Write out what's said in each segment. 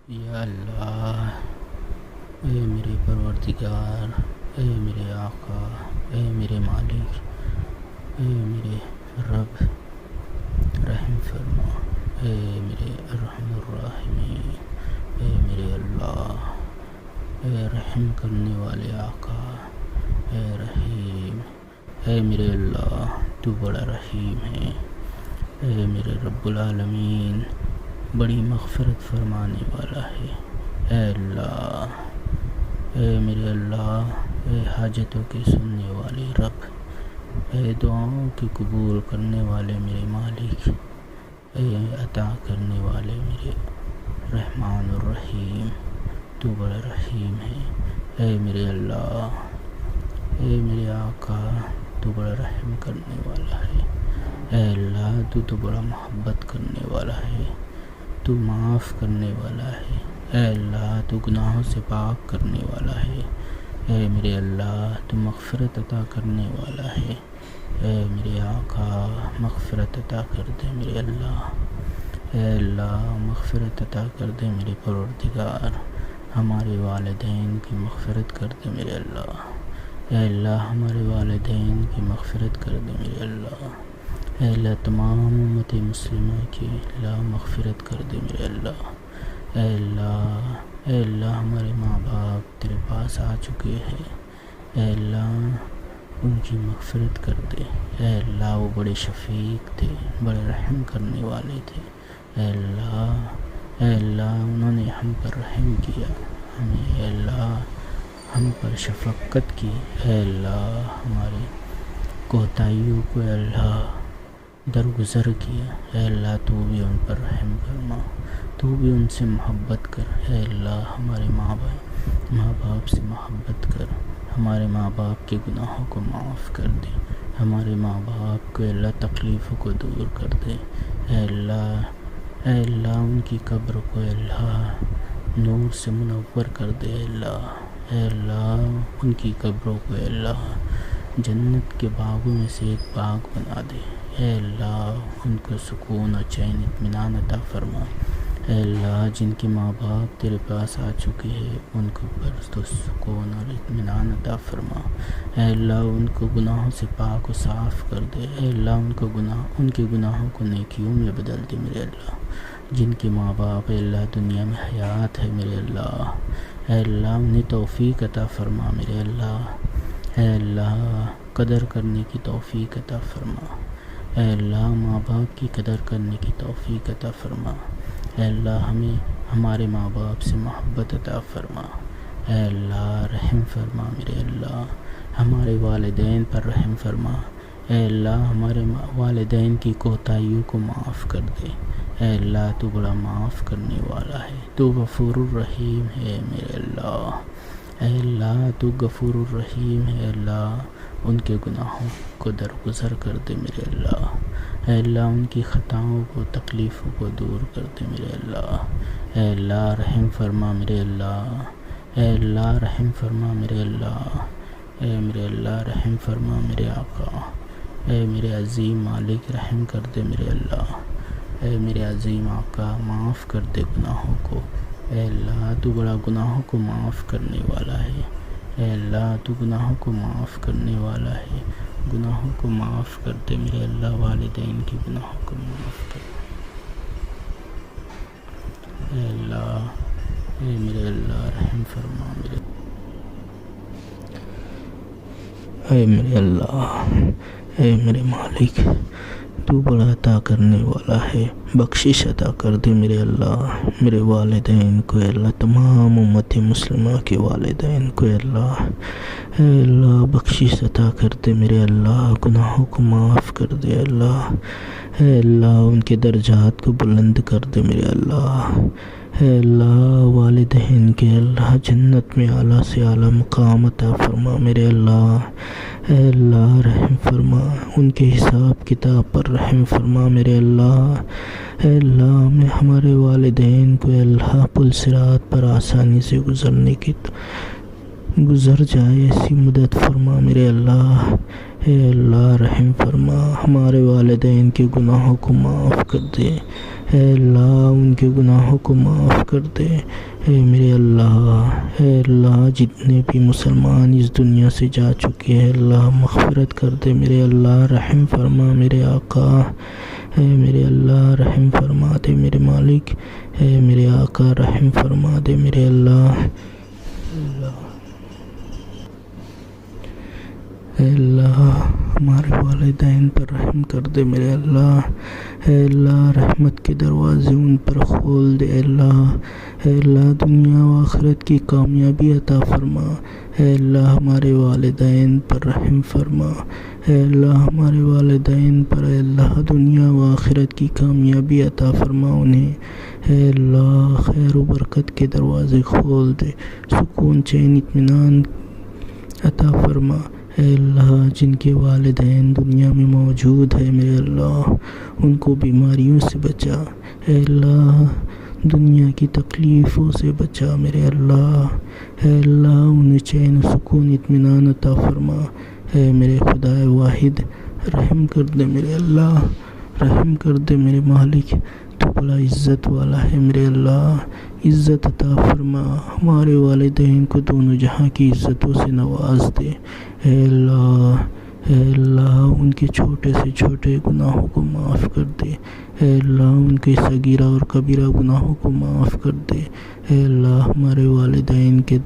یا اللہ، اے میرے پروردگار، اے میرے آقا، اے میرے مالک، اے میرے رب، رحم فرما، اے میرے ارحم الراحمین، اے میرے اللہ، اے رحم کرنے والے آقا، اے رحیم، اے میرے اللہ تو بڑا رحیم ہے، اے میرے رب العالمین بڑی مغفرت فرمانے والا ہے، اے اللہ، اے میرے اللہ، اے حاجتوں کے سننے والے رب، اے دعاؤں کے قبول کرنے والے میرے مالک، اے عطا کرنے والے میرے رحمان الرحیم، تو بڑا رحیم ہے، اے میرے اللہ، اے میرے آقا تو بڑا رحم کرنے والا ہے، اے اللہ تو بڑا محبت کرنے والا ہے، تو معاف کرنے والا ہے، اے اللہ تو گناہوں سے پاک کرنے والا ہے، اے میرے اللہ تو مغفرت عطا کرنے والا ہے، اے میرے آقا مغفرت عطا کر دے میرے اللہ، اے اللہ مغفرت عطا کر دے میرے پروردگار، ہمارے والدین کی مغفرت کر دے میرے اللہ، اے اللہ ہمارے والدین کی مغفرت کر دے میرے اللہ، اے اللہ تمام امت مسلمہ کی اللہ مغفرت کر دے میرے اللہ، اے اللہ، اے اللہ ہمارے ماں باپ تیرے پاس آ چکے ہیں، اے اللہ ان کی مغفرت کر دے، اے اللہ وہ بڑے شفیق تھے، بڑے رحم کرنے والے تھے، اے اللہ انہوں نے ہم پر رحم کیا، ہمیں اے اللہ ہم پر شفقت کی، اے اللہ ہماری کوتاہیوں کو اے اللہ درگزر کیا، اے اللہ تو بھی ان پر رحم فرما، تو بھی ان سے محبت کر، اے اللہ ہمارے ماں باپ سے محبت کر، ہمارے ماں باپ کے گناہوں کو معاف کر دے، ہمارے ماں باپ کو اللہ تکلیفوں کو دور کر دے، اے اللہ ان کی قبر کو اے اللہ نور سے منور کر دے، اے اللہ ان کی قبروں کو اے اللہ جنت کے باغوں میں سے ایک باغ بنا دے، اے اللہ ان کو سکون اور چین اطمینان عطا فرما، اے اللہ جن کے ماں باپ تیرے پاس آ چکے ہیں ان کو پر سکون اور اطمینان عطا فرما، اے اللہ ان کو گناہوں سے پاک و صاف کر دے، اے اللہ ان کے گناہوں کو نیکیوں میں بدل دے میرے اللہ، جن کے ماں باپ اے اللہ دنیا میں حیات ہے میرے اللہ، اے اللہ انہیں توفیق عطا فرما میرے اللہ، اے اللہ قدر کرنے کی توفیق عطا فرما، اے اللہ ماں باپ کی قدر کرنے کی توفیق عطا فرما، اے اللہ ہمیں ہمارے ماں باپ سے محبت عطا فرما، اے اللہ رحم فرما میرے اللہ، ہمارے والدین پر رحم فرما، اے اللہ ہمارے والدین کی کوتاہیوں کو معاف کر دے، اے اللہ تو بڑا معاف کرنے والا ہے، تو غفور الرحیم ہے میرے اللہ، اے اللہ تو غفور الرحیم ہے، اللہ ان کے گناہوں کو درگزر کر دے میرے اللہ، اے اللہ ان کی خطاؤں کو تکلیفوں کو دور کر دے میرے اللہ، اے اللہ رحم فرما میرے اللہ، اے اللہ رحم فرما میرے اللہ، اے میرے اللہ رحم فرما میرے آقا، اے میرے عظیم مالک رحم کر دے میرے اللہ، اے میرے عظیم آقا معاف کر دے گناہوں کو، اے اللہ تو بڑا گناہوں کو معاف کرنے والا ہے، اے اللہ تو گناہوں کو معاف کرنے والا ہے، گناہوں کو معاف کر دے میرے اللہ، والدین کی گناہوں کو معاف کر دے، اے اللہ، اے میرے اللہ رحم فرما میرے، اے میرے اللہ، اے میرے مالک تو بڑا عطا کرنے والا ہے، بخشش عطا کر دے میرے اللہ، میرے والدین کو اے اللہ تمام امت مسلمہ کے والدین کو اے اللہ بخشش عطا کر دے میرے اللہ، گناہوں کو معاف کر دے اے اللہ ان کے درجات کو بلند کر دے میرے اللہ، اے اللہ والدین کے اللہ جنت میں اعلیٰ سے اعلیٰ مقام عطا فرما میرے اللہ، اے اللہ رحم فرما ان کے حساب کتاب پر رحم فرما میرے اللہ، اے اللہ ہمارے والدین کو اے اللہ پل صراط پر آسانی سے گزر جائے ایسی مدد فرما میرے اللہ، اے اللہ رحم فرما ہمارے والدین کے گناہوں کو معاف کر دے، اے اللہ ان کے گناہوں کو معاف کر دے۔ اے میرے اللہ، اے اللہ جتنے بھی مسلمان اس دنیا سے جا چکے ہیں اللہ مغفرت کر دے میرے اللہ، رحم فرما میرے آقا۔ اے میرے اللہ رحم فرما دے میرے مالک، اے میرے آقا رحم فرما دے میرے اللہ۔ اے اللہ ہمارے والدین پر رحم کر دے میرے اللہ، اے اللہ رحمت کے دروازے ان پر کھول دے اے اللہ، اے اللہ دنیا و آخرت کی کامیابی عطا فرما۔ اے اللہ ہمارے والدین پر رحم فرما، اے اللہ ہمارے والدین پر اے اللہ دنیا و آخرت کی کامیابی عطا فرما انہیں۔ اے اللہ خیر و برکت کے دروازے کھول دے، سکون چین اطمینان عطا فرما۔ اے اللہ جن کے والدین دنیا میں موجود ہے میرے اللہ ان کو بیماریوں سے بچا، اے اللہ دنیا کی تکلیفوں سے بچا میرے اللہ، اے اللہ انہیں چین و سکون اطمینان عطا فرما۔ اے میرے خدا واحد رحم کر دے میرے اللہ، رحم کر دے میرے مالک، تو بڑا عزت والا ہے میرے اللہ، عزت عطا فرما۔ ہمارے والدین کو دونوں جہاں کی عزتوں سے نواز دے اے اللہ، اے اللہ ان کے چھوٹے سے چھوٹے گناہوں کو معاف کر دے، اے اللہ ان کے صغیرہ اور کبیرہ گناہوں کو معاف کر دے، اے اللہ ہمارے والدین کے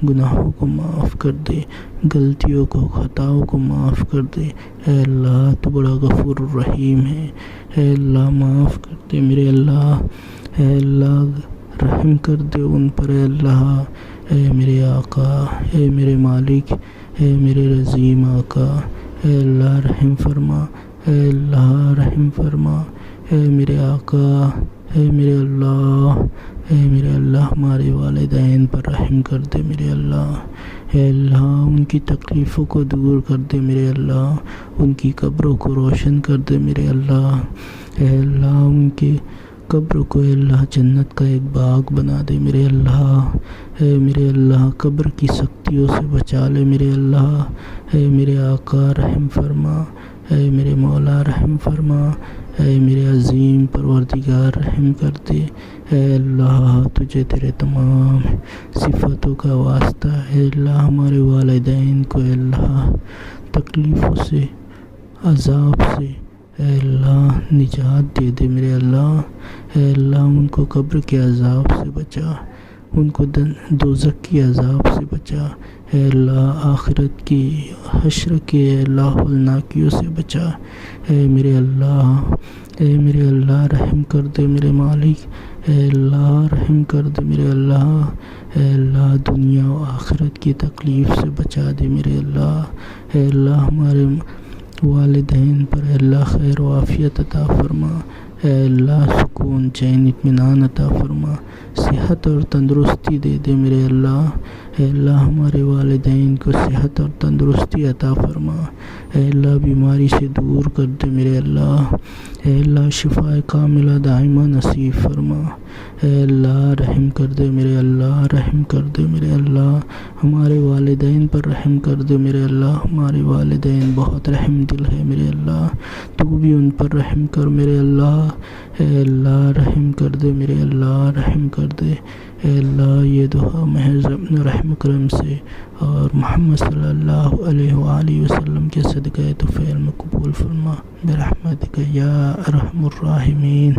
گناہوں کو معاف کر دے، غلطیوں کو خطاؤں کو معاف کر دے، اے اللہ تو بڑا غفور الرحیم ہے، اے اللہ معاف کر دے میرے اللہ، اے اللہ رحم کر دے ان پر اے اللہ، اے میرے آقا، اے میرے مالک، اے میرے رضیم آقا، اے اللہ رحم فرما، اے اللہ رحم فرما، اے میرے آقا، اے میرے اللہ، اے میرے اللہ ہمارے والدین پر رحم کر دے میرے اللہ، اے اللہ ان کی تکلیفوں کو دور کر دے میرے اللہ، ان کی قبروں کو روشن کر دے میرے اللہ، اے اللہ ان کے قبر کو اے اللہ جنت کا ایک باغ بنا دے میرے اللہ، اے میرے اللہ قبر کی سختیوں سے بچا لے میرے اللہ، اے میرے آقا رحم فرما، اے میرے مولا رحم فرما، اے میرے عظیم پروردگار رحم کر دے، اے اللہ تجھے تیرے تمام صفاتوں کا واسطہ ہے، اے اللہ ہمارے والدین کو اے اللہ تکلیفوں سے عذاب سے اے اللہ نجات دے دے میرے اللہ، اے اللہ ان کو قبر کے عذاب سے بچا، ان کو دوزخ کی عذاب سے بچا، اے اللہ آخرت کی حشر کے اے اللہ ہولناکیوں سے بچا، اے میرے اللہ، اے میرے اللہ رحم کر دے میرے مالک، اے اللہ رحم کر دے میرے اللہ، اے اللہ دنیا و آخرت کی تکلیف سے بچا دے میرے اللہ، اے اللہ ہمارے والدین پر اے اللہ خیر و عافیت عطا فرما، اے اللہ سکون چین اطمینان عطا فرما، صحت اور تندرستی دے دے میرے اللہ، اے اللہ ہمارے والدین کو صحت اور تندرستی عطا فرما، اے اللہ بیماری سے دور کر دے میرے اللہ، اے اللہ شفا کاملہ دائمہ نصیب فرما، اے اللہ رحم کر دے میرے اللہ، رحم کر دے میرے اللہ، ہمارے والدین پر رحم کر دے میرے اللہ، ہمارے والدین بہت رحم دل ہے میرے اللہ، تو بھی ان پر رحم کر میرے اللہ، اے اللہ رحم کر دے میرے اللہ، رحم کر دے، اے اللہ یہ دعا محض اپنے رحم کرم سے اور محمد صلی اللہ علیہ وآلہ وسلم کے صدقہ طفیل میں قبول فرما برحمتک یا ارحم الراحمین۔